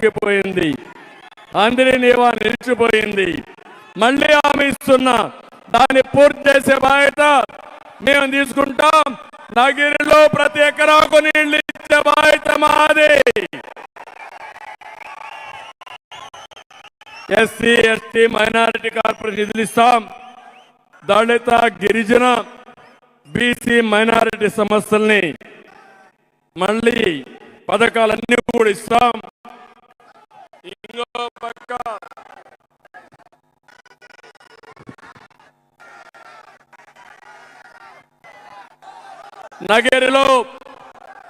ఆగిపోయింది, అందరి నీవా నిలిచిపోయింది. మళ్ళీ హామీ ఇస్తున్నా, దాన్ని పూర్తి చేసే బాధ్యత మేము తీసుకుంటాం. నగిరిలో ప్రతి ఎకరాకు నీళ్లు ఇచ్చే బాధ్యత మాది. ఎస్సీ ఎస్టీ మైనారిటీ కార్పొరేషన్ నిధులు ఇస్తాం. దళిత గిరిజన బీసీ మైనారిటీ సమస్యల్ని మళ్ళీ పథకాలన్నీ కూడా ఇస్తాం. ఇంకో పక్క నగరిలో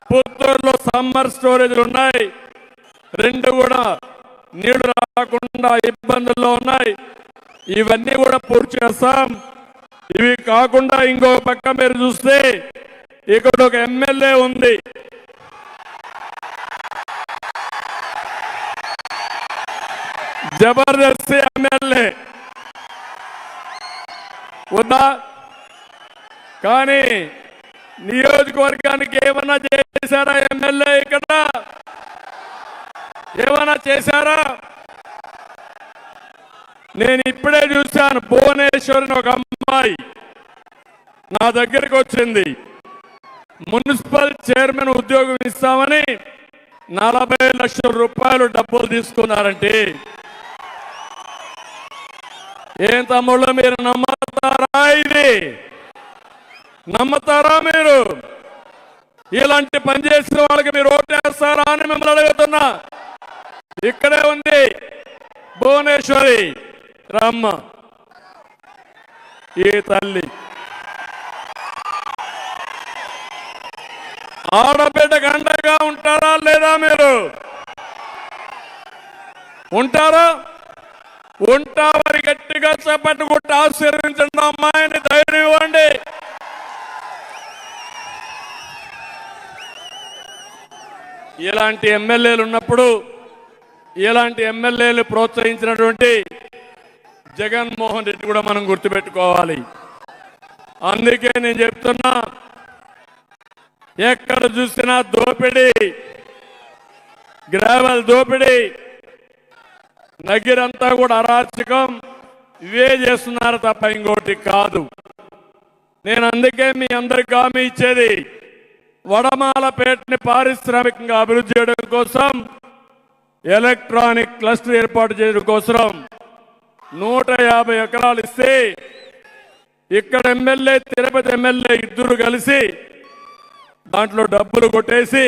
పుత్తూరులో సమ్మర్ స్టోరేజ్లు ఉన్నాయి, రెండు కూడా నీళ్లు రాకుండా ఇబ్బందుల్లో ఉన్నాయి. ఇవన్నీ కూడా పూర్తి చేస్తాం. ఇవి కాకుండా ఇంకో పక్క మీరు చూస్తే ఇక్కడ ఒక ఎమ్మెల్యే ఉంది, జబర్దస్త్ ఎమ్మెల్యే ఉందా? కానీ నియోజకవర్గానికి ఏమన్నా చేశారా ఎమ్మెల్యే? ఇక్కడ ఏమన్నా చేశారా? నేను ఇప్పుడే చూశాను, భువనేశ్వరిని ఒక అమ్మాయి నా దగ్గరికి వచ్చింది. మున్సిపల్ చైర్మన్ ఉద్యోగం ఇస్తామని 40 లక్షల రూపాయలు డబ్బులు తీసుకున్నారంటే ఏం తమ్ముళ్ళు, మీరు నమ్మతారా? ఇది నమ్మతారా? మీరు ఇలాంటి పని చేసిన వాళ్ళకి మీరు ఓటేస్తారా అని మిమ్మల్ని అడుగుతున్నా. ఇక్కడే ఉంది భువనేశ్వరి రమ్మ, ఈ తల్లి. ఆడబిడ్డకు అండగా ఉంటారా లేదా? మీరు ఉంటారా? ఉంటామని గట్టిగా చేపట్టుకుంటూ ఆశీర్వించండి అమ్మాయిని, ధైర్యం ఇవ్వండి. ఇలాంటి ఎమ్మెల్యేలు ఉన్నప్పుడు, ఇలాంటి ఎమ్మెల్యేలు ప్రోత్సహించినటువంటి జగన్మోహన్ రెడ్డి కూడా మనం గుర్తుపెట్టుకోవాలి. అందుకే నేను చెప్తున్నా, ఎక్కడ చూసినా దోపిడీ, గ్రావెల్ దోపిడీ, నగిరంతా కూడా అరాచకం, ఇవే చేస్తున్నారు తప్ప ఇంకోటి కాదు. నేను అందుకే మీ అందరికి హామీ ఇచ్చేది, వడమాలపేటని పారిశ్రామికంగా అభివృద్ధి చేయడం కోసం, ఎలక్ట్రానిక్ క్లస్టర్ ఏర్పాటు చేయడం కోసం 150 ఎకరాలు ఇస్తే, ఇక్కడ ఎమ్మెల్యే తిరుపతి ఎమ్మెల్యే ఇద్దరు కలిసి దాంట్లో డబ్బులు కొట్టేసి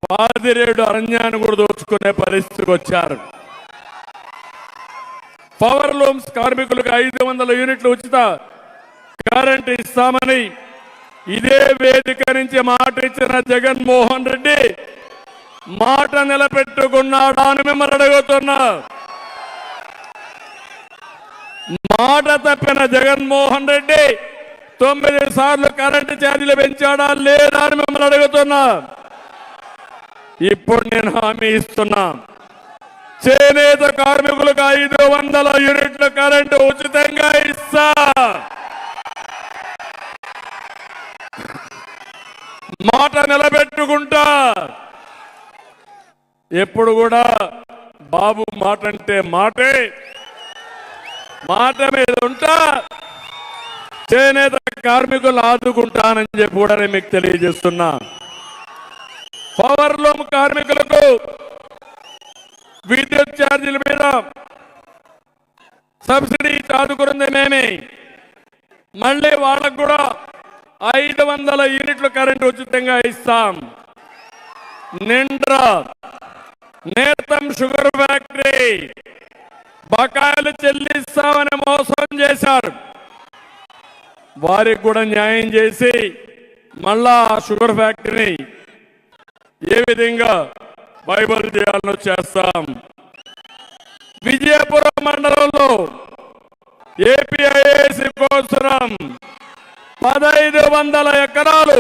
పాదిరేడు అరణ్యాన్ని కూడా దోచుకునే పరిస్థితికి వచ్చారు. పవర్ లూమ్స్ కార్మికులకు 500 యూనిట్లు ఉచిత కరెంటు ఇస్తామని ఇదే వేదిక నుంచి మాట ఇచ్చిన జగన్మోహన్ రెడ్డి మాట నిలబెట్టుకున్నాడా అని మిమ్మల్ని అడుగుతున్నా. మాట తప్పిన జగన్మోహన్ రెడ్డి 9 సార్లు కరెంటు ఛార్జీలు పెంచాడా లేదా అని మిమ్మల్ని అడుగుతున్నా. ఇప్పుడు నేను హామీ ఇస్తున్నా, చేనేత కార్మికులకు 500 యూనిట్ల కరెంటు ఉచితంగా ఇస్తా. మాట నిలబెట్టుకుంటా. ఎప్పుడు కూడా బాబు మాట అంటే మాటే, మాట మీద ఉంటా. చేనేత కార్మికులు ఆదుకుంటానని చెప్పి కూడా నేను మీకు తెలియజేస్తున్నా. పవర్ లూమ్ కార్మికులకు విద్యుత్ ఛార్జీల మీద సబ్సిడీ ఆదుకున్నది మేమే. మళ్ళీ వాళ్ళకు కూడా 500 యూనిట్ల కరెంటు ఉచితంగా ఇస్తాం. నిండ్రా నేతం షుగర్ ఫ్యాక్టరీ బకాయిలు చెల్లిస్తామని మోసం చేశారు. వారికి కూడా న్యాయం చేసి మళ్ళా షుగర్ ఫ్యాక్టరీని ఏ విధంగా బైబల్ చేయాలో చేస్తాం. విజయపురం మండలంలో ఏపీఐఏసీ కోసం 1500 ఎకరాలు